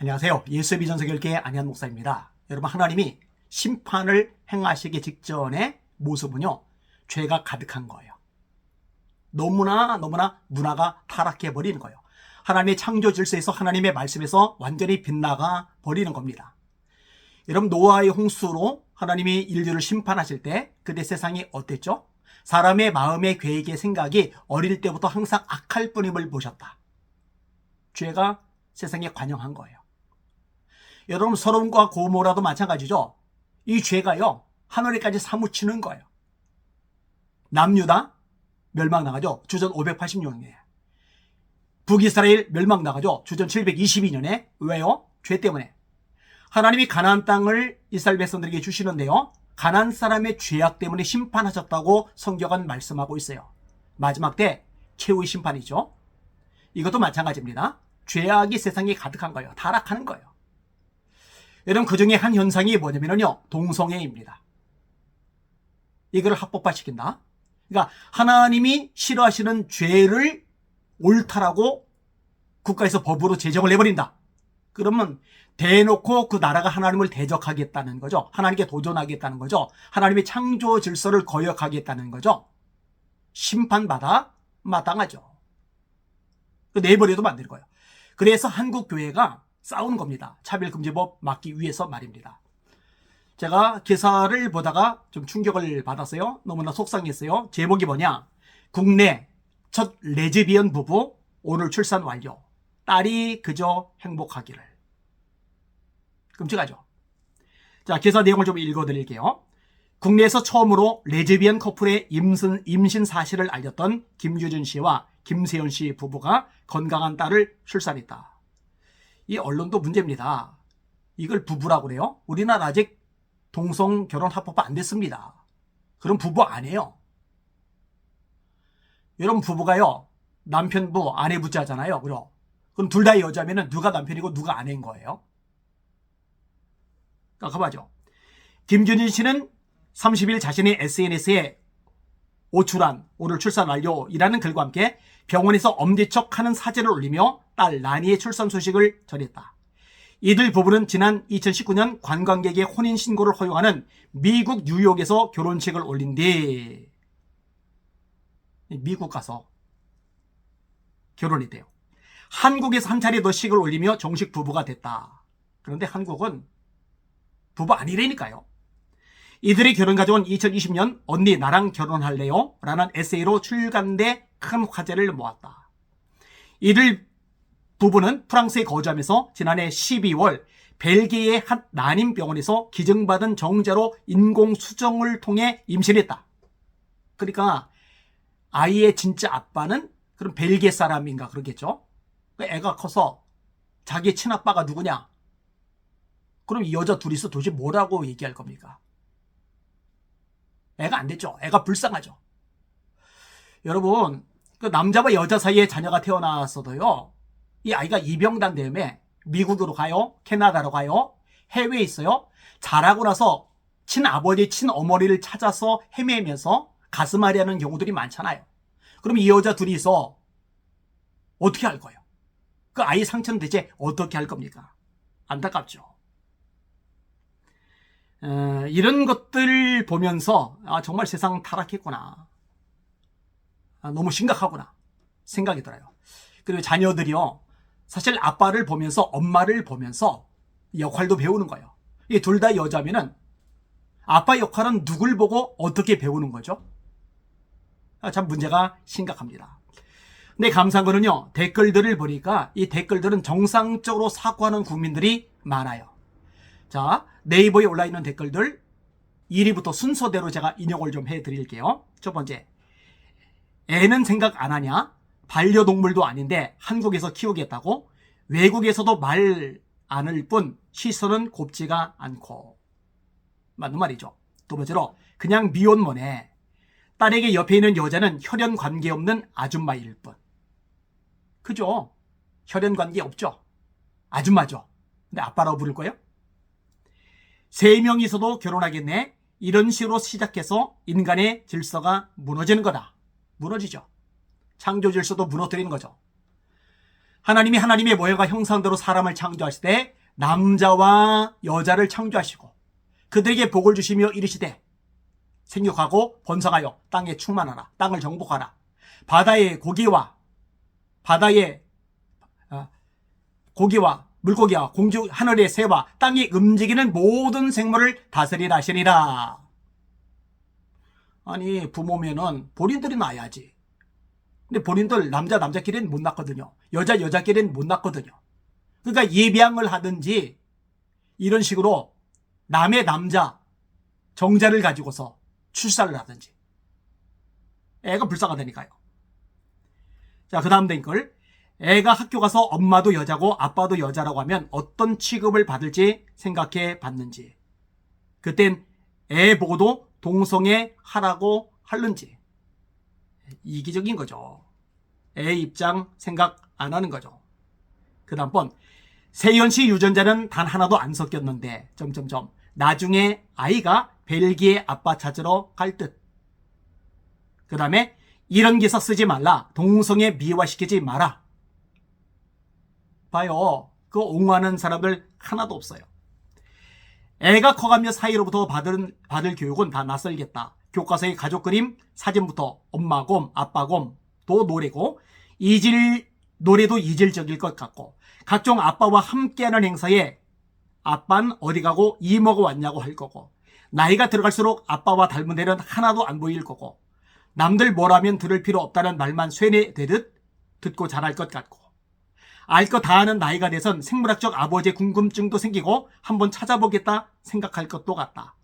안녕하세요. 예수의 비전세계교회 안현 목사입니다. 여러분, 하나님이 심판을 행하시기 직전의 모습은요, 죄가 가득한 거예요. 너무나 문화가 타락해 버리는 거예요. 하나님의 창조 질서에서, 하나님의 말씀에서 완전히 빗나가 버리는 겁니다. 여러분, 노아의 홍수로 하나님이 인류를 심판하실 때 그때 세상이 어땠죠? 사람의 마음의 계획의 생각이 어릴 때부터 항상 악할 뿐임을 보셨다. 죄가 세상에 관영한 거예요. 여러분, 소돔과 고모라도 마찬가지죠. 이 죄가요, 하늘에까지 사무치는 거예요. 남유다 멸망나가죠. 주전 586년에. 북이스라엘 멸망나가죠. 주전 722년에. 왜요? 죄 때문에. 하나님이 가나안 땅을 이스라엘 백성들에게 주시는데요, 가나안 사람의 죄악 때문에 심판하셨다고 성경은 말씀하고 있어요. 마지막 때 최후의 심판이죠. 이것도 마찬가지입니다. 죄악이 세상에 가득한 거예요. 타락하는 거예요. 여러분, 그 중에 한 현상이 뭐냐면요, 동성애입니다. 이걸 합법화시킨다. 그러니까 하나님이 싫어하시는 죄를 옳다라고 국가에서 법으로 제정을 내버린다. 그러면 대놓고 그 나라가 하나님을 대적하겠다는 거죠. 하나님께 도전하겠다는 거죠. 하나님의 창조 질서를 거역하겠다는 거죠. 심판받아 마땅하죠. 내버려도 만들 거예요. 그래서 한국 교회가 싸우는 겁니다. 차별금지법 막기 위해서 말입니다. 제가 기사를 보다가 좀 충격을 받았어요. 너무나 속상했어요. 제목이 뭐냐? 국내 첫 레즈비언 부부 오늘 출산 완료. 딸이 그저 행복하기를. 끔찍하죠. 자, 기사 내용을 좀 읽어드릴게요. 국내에서 처음으로 레즈비언 커플의 임신 사실을 알렸던 김유준 씨와 김세현 씨 부부가 건강한 딸을 출산했다. 이 언론도 문제입니다. 이걸 부부라고 그래요? 우리나라 아직 동성 결혼 합법화 안 됐습니다. 그럼 부부 아니에요. 여러분, 부부가요, 남편부, 아내부자 하잖아요. 그럼 둘 다 여자면은 누가 남편이고 누가 아내인 거예요? 깜깜하죠. 김준진 씨는 30일 자신의 SNS에 오출한 오늘 출산 완료이라는 글과 함께 병원에서 엄지척하는 사진을 올리며 딸 나니의 출산 소식을 전했다. 이들 부부는 지난 2019년 관광객의 혼인신고를 허용하는 미국 뉴욕에서 결혼식을 올린 뒤 미국 가서 결혼했대요. 한국에서 한 차례 더 식을 올리며 정식 부부가 됐다. 그런데 한국은 부부 아니라니까요. 이들의 결혼 가족은 2020년 언니 나랑 결혼할래요? 라는 에세이로 출간돼 큰 화제를 모았다. 이들 부부는 프랑스에 거주하면서 지난해 12월 벨기에의 한 난임병원에서 기증받은 정자로 인공수정을 통해 임신했다. 그러니까 아이의 진짜 아빠는 그럼 벨기에 사람인가 그러겠죠. 애가 커서 자기 친아빠가 누구냐? 그럼 이 여자 둘이서 도대체 뭐라고 얘기할 겁니까? 애가 안 됐죠. 애가 불쌍하죠. 여러분, 그 남자와 여자 사이에 자녀가 태어났어도요, 이 아이가 입양된 다음에 미국으로 가요, 캐나다로 가요, 해외에 있어요. 자라고 나서 친아버지, 친어머니를 찾아서 헤매면서 가슴앓이 하는 경우들이 많잖아요. 그럼 이 여자 둘이서 어떻게 할 거예요? 그 아이 상처는 대체 어떻게 할 겁니까? 안타깝죠. 이런 것들 보면서 정말 세상 타락했구나. 너무 심각하구나 생각이 들어요. 그리고 자녀들이요, 사실 아빠를 보면서 엄마를 보면서 역할도 배우는 거예요. 이 둘 다 여자면은 아빠 역할은 누굴 보고 어떻게 배우는 거죠? 참 문제가 심각합니다. 근데 감사한 거는요, 댓글들을 보니까 이 댓글들은 정상적으로 사고하는 국민들이 많아요. 자, 네이버에 올라있는 댓글들 1위부터 순서대로 제가 인용을 좀 해드릴게요. 첫 번째, 애는 생각 안 하냐? 반려동물도 아닌데 한국에서 키우겠다고? 외국에서도 말 않을 뿐 시선은 곱지가 않고. 맞는 말이죠. 두 번째로, 그냥 미혼모네. 딸에게 옆에 있는 여자는 혈연 관계없는 아줌마일 뿐. 그죠? 혈연 관계 없죠? 아줌마죠. 근데 아빠라고 부를 거예요? 3명이서도 결혼하겠네. 이런 식으로 시작해서 인간의 질서가 무너지는 거다. 무너지죠. 창조 질서도 무너뜨리는 거죠. 하나님이 하나님의 모양과 형상대로 사람을 창조하실 때 남자와 여자를 창조하시고 그들에게 복을 주시며 이르시되 생육하고 번성하여 땅에 충만하라. 땅을 정복하라. 바다의 고기와 물고기와 공중 하늘의 새와 땅이 움직이는 모든 생물을 다스리라 하시니라. 아니 부모면은 본인들이 낳아야지. 근데 본인들 남자끼리는 못 낳거든요. 여자끼리는 못 낳거든요. 그러니까 예비양을 하든지 이런 식으로 남의 남자 정자를 가지고서 출산을 하든지. 애가 불쌍하다니까요. 자, 그 다음 된 걸. 애가 학교 가서 엄마도 여자고 아빠도 여자라고 하면 어떤 취급을 받을지 생각해 봤는지. 그땐 애 보고도 동성애 하라고 하는지. 이기적인 거죠. 애 입장 생각 안 하는 거죠. 그 다음 번. 세연씨 유전자는 단 하나도 안 섞였는데 나중에 아이가 벨기에 아빠 찾으러 갈 듯. 그 다음에 이런 기사 쓰지 말라. 동성애 미화시키지 마라. 봐요. 그 옹호하는 사람들 하나도 없어요. 애가 커가며 사이로부터 받을 교육은 다 낯설겠다. 교과서의 가족 그림, 사진부터 엄마곰, 아빠곰, 도 노래고 노래도 이질적일 것 같고 각종 아빠와 함께하는 행사에 아빠는 어디 가고 이모가 왔냐고 할 거고 나이가 들어갈수록 아빠와 닮은 애는 하나도 안 보일 거고 남들 뭐라면 들을 필요 없다는 말만 쇠뇌되듯 듣고 자랄 것 같고 알 거 다 아는 나이가 돼선 생물학적 아버지의 궁금증도 생기고 한번 찾아보겠다 생각할 것도 같다.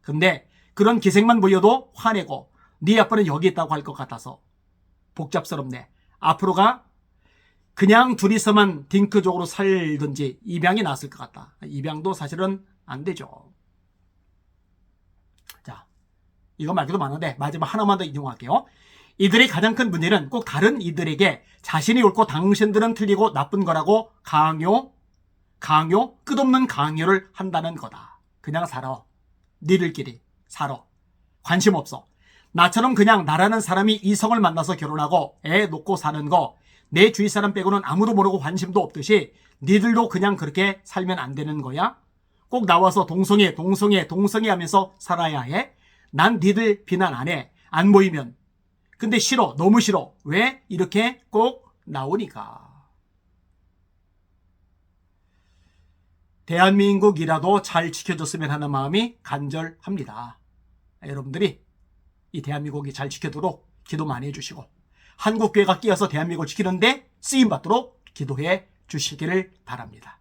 근데 그런 기색만 보여도 화내고 네 아빠는 여기 있다고 할 것 같아서 복잡스럽네. 앞으로가 그냥 둘이서만 딩크족으로 살든지 입양이 나았을 것 같다. 입양도 사실은 안 되죠. 자, 이거 말고도 많은데 마지막 하나만 더 인용할게요. 이들의 가장 큰 문제는 꼭 다른 이들에게 자신이 옳고 당신들은 틀리고 나쁜 거라고 끝없는 강요를 한다는 거다. 그냥 살아. 니들끼리 살아. 관심 없어. 나처럼 그냥 나라는 사람이 이성을 만나서 결혼하고 애 놓고 사는 거 내 주위 사람 빼고는 아무도 모르고 관심도 없듯이 니들도 그냥 그렇게 살면 안 되는 거야? 꼭 나와서 동성애 하면서 살아야 해? 난 니들 비난 안 해. 안 보이면. 근데 싫어. 너무 싫어. 왜? 이렇게 꼭 나오니까. 대한민국이라도 잘 지켜줬으면 하는 마음이 간절합니다. 여러분들이 이 대한민국이 잘 지켜도록 기도 많이 해주시고 한국교회가 끼어서 대한민국을 지키는데 쓰임받도록 기도해 주시기를 바랍니다.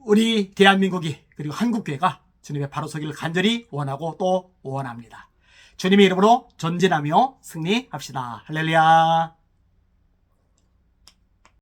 우리 대한민국이 그리고 한국교회가 주님의 바로 서기를 간절히 원하고 또 원합니다. 주님의 이름으로 전진하며 승리합시다. 할렐루야.